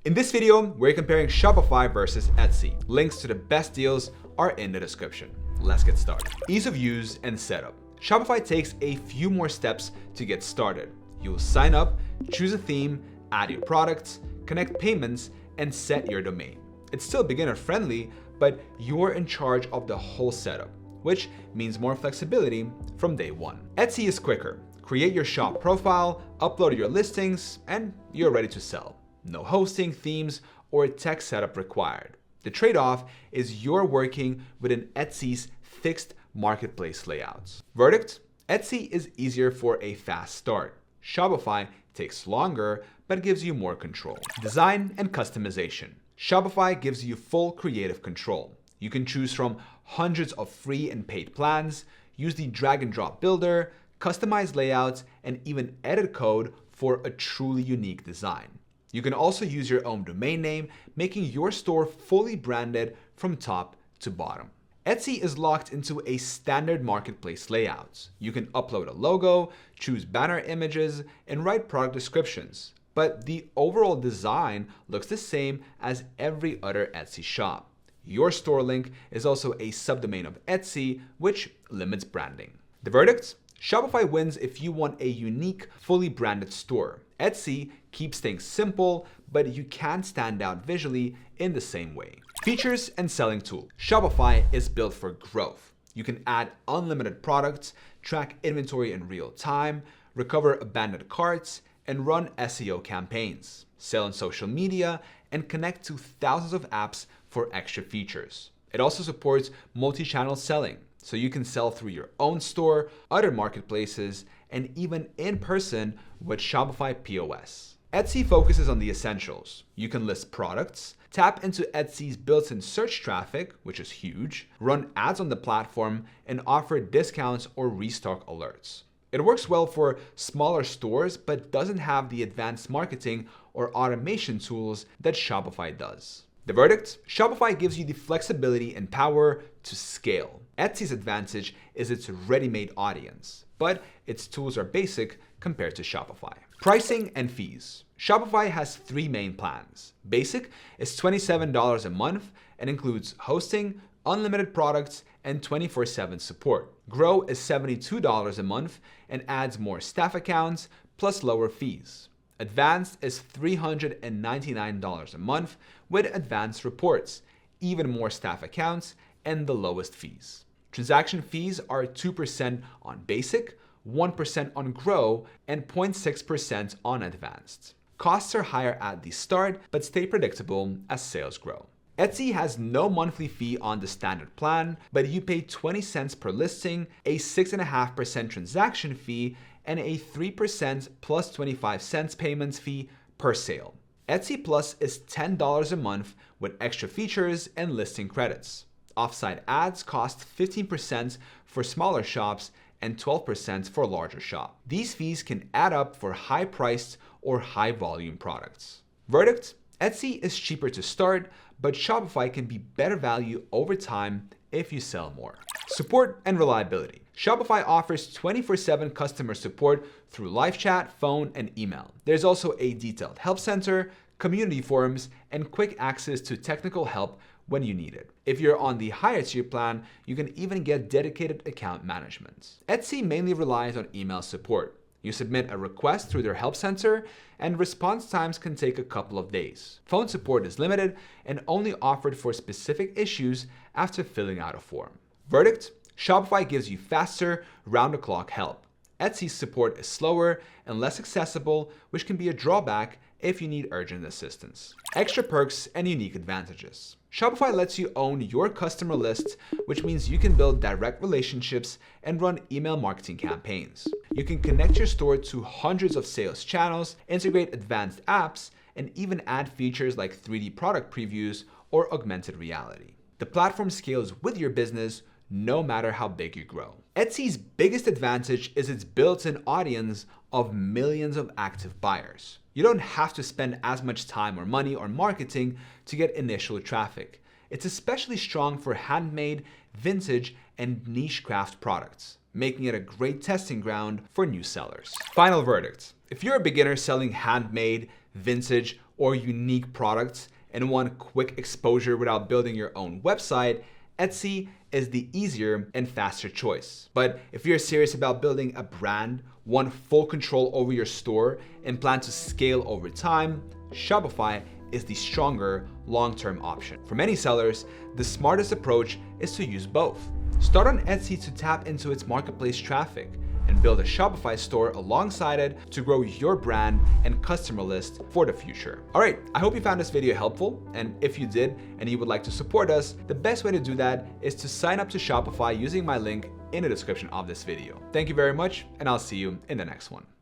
In this video, we're comparing Shopify versus Etsy. Links to the best deals are in the description. Let's get started. Ease of use and setup. Shopify takes a few more steps to get started. You'll sign up, choose a theme, add your products, connect payments, and set your domain. It's still beginner friendly, but you're in charge of the whole setup, which means more flexibility from day one. Etsy is quicker. Create your shop profile, upload your listings, and you're ready to sell. No hosting, themes, or tech setup required. The trade-off is you're working within Etsy's fixed marketplace layouts. Verdict: Etsy is easier for a fast start. Shopify takes longer, but gives you more control. Design and customization. Shopify gives you full creative control. You can choose from hundreds of free and paid plans, use the drag and drop builder, customize layouts, and even edit code for a truly unique design. You can also use your own domain name, making your store fully branded from top to bottom. Etsy is locked into a standard marketplace layout. You can upload a logo, choose banner images, and write product descriptions. But the overall design looks the same as every other Etsy shop. Your store link is also a subdomain of Etsy, which limits branding. The verdict? Shopify wins if you want a unique, fully branded store. Etsy keeps things simple, but you can't stand out visually in the same way. Features and selling tool. Shopify is built for growth. You can add unlimited products, track inventory in real time, recover abandoned carts, and run SEO campaigns, sell on social media, and connect to thousands of apps for extra features. It also supports multi-channel selling, so you can sell through your own store, other marketplaces, and even in person with Shopify POS. Etsy focuses on the essentials. You can list products, tap into Etsy's built-in search traffic, which is huge, run ads on the platform, and offer discounts or restock alerts. It works well for smaller stores, but doesn't have the advanced marketing or automation tools that Shopify does. The verdict? Shopify gives you the flexibility and power to scale. Etsy's advantage is its ready-made audience, but its tools are basic compared to Shopify. Pricing and fees. Shopify has three main plans. Basic is $27 a month and includes hosting, unlimited products, and 24/7 support. Grow is $72 a month and adds more staff accounts plus lower fees. Advanced is $399 a month with advanced reports, even more staff accounts, and the lowest fees. Transaction fees are 2% on Basic, 1% on Grow, and 0.6% on Advanced. Costs are higher at the start, but stay predictable as sales grow. Etsy has no monthly fee on the standard plan, but you pay 20 cents per listing, a 6.5% transaction fee, and a 3% plus 25 cents payments fee per sale. Etsy Plus is $10 a month with extra features and listing credits. Offsite ads cost 15% for smaller shops and 12% for larger shops. These fees can add up for high-priced or high-volume products. Verdict? Etsy is cheaper to start, but Shopify can be better value over time if you sell more. Support and reliability. Shopify offers 24/7 customer support through live chat, phone, and email. There's also a detailed help center, community forums, and quick access to technical help when you need it. If you're on the higher tier plan, you can even get dedicated account management. Etsy mainly relies on email support. You submit a request through their help center, and response times can take a couple of days. Phone support is limited and only offered for specific issues after filling out a form. Verdict? Shopify gives you faster, round-the-clock help. Etsy's support is slower and less accessible, which can be a drawback if you need urgent assistance. Extra perks and unique advantages. Shopify lets you own your customer list, which means you can build direct relationships and run email marketing campaigns. You can connect your store to hundreds of sales channels, integrate advanced apps, and even add features like 3D product previews or augmented reality. The platform scales with your business no matter how big you grow. Etsy's biggest advantage is its built-in audience of millions of active buyers. You don't have to spend as much time or money on marketing to get initial traffic. It's especially strong for handmade, vintage, and niche craft products, making it a great testing ground for new sellers. Final verdict. If you're a beginner selling handmade, vintage, or unique products and want quick exposure without building your own website, Etsy is the easier and faster choice. But if you're serious about building a brand, want full control over your store, and plan to scale over time, Shopify is the stronger long-term option. For many sellers, the smartest approach is to use both. Start on Etsy to tap into its marketplace traffic and build a Shopify store alongside it to grow your brand and customer list for the future. All right, I hope you found this video helpful. And if you did and you would like to support us, the best way to do that is to sign up to Shopify using my link in the description of this video. Thank you very much, and I'll see you in the next one.